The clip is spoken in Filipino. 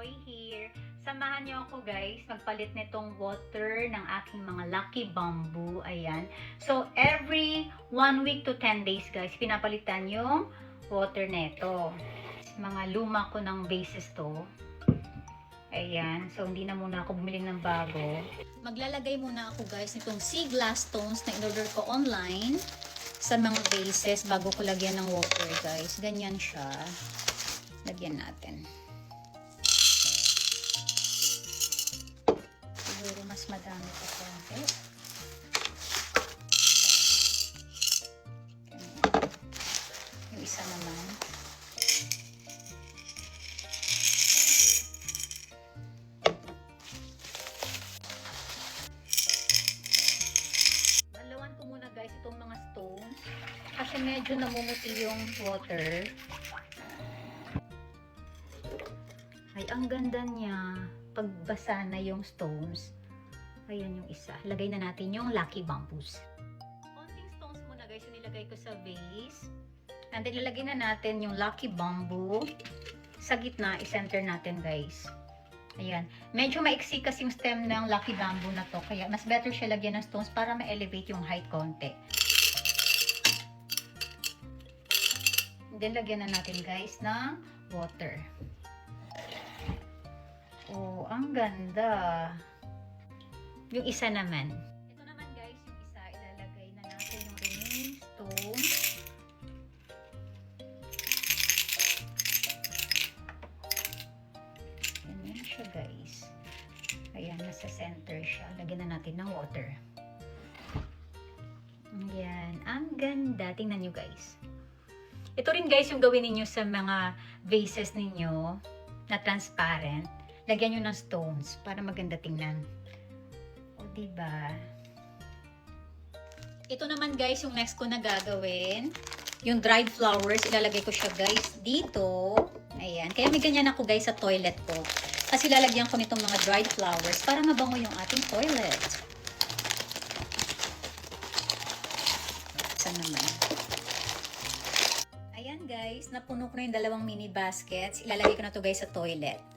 Joy here. Samahan niyo ako guys, magpalit nitong water ng aking mga Lucky Bamboo. Ayan. So, every 1 week to 10 days guys, pinapalitan yung water neto. Mga luma ko ng bases to. Ayan. So, hindi na muna ako bumili ng bago. Maglalagay muna ako guys nitong sea glass stones na in-order ko online sa mga bases bago ko lagyan ng water guys. Ganyan siya. Lagyan natin. Siguro mas madami pa konti. Yung isa naman. Balawan ko muna guys itong mga stones kasi medyo namumuti yung water. Ay, ang ganda niya. Pagbasa na yung stones. Ayan yung isa. Lagay na natin yung Lucky Bamboos. Konting stones muna guys yung nilagay ko sa vase. And then ilagay na natin yung Lucky Bamboo. Sa gitna, i-center natin guys. Ayan. Medyo maiksi kasi yung stem ng Lucky Bamboo na to. Kaya mas better siya lagyan ng stones para ma-elevate yung height konti. And then lagyan na natin guys ng water. Oh, ang ganda. Yung isa naman. Ito naman guys, yung isa, ilalagay na natin yung remaining stone. Ganyan siya guys. Ayan, nasa center siya. Lagyan na natin ng water. Ayan, ang ganda. Tingnan nyo guys. Ito rin guys yung gawin ninyo sa mga vases ninyo na transparent. Lagyan nyo ng stones para maganda tingnan. O, diba? Ito naman guys, yung next ko na gagawin. Yung dried flowers, ilalagay ko siya guys dito. Ayan. Kaya may ganyan ako guys sa toilet ko. Kasi lalagyan ko nitong mga dried flowers para mabango yung ating toilet. Saan naman? Ayan guys, napuno ko na yung dalawang mini baskets. Ilalagay ko na to guys sa toilet.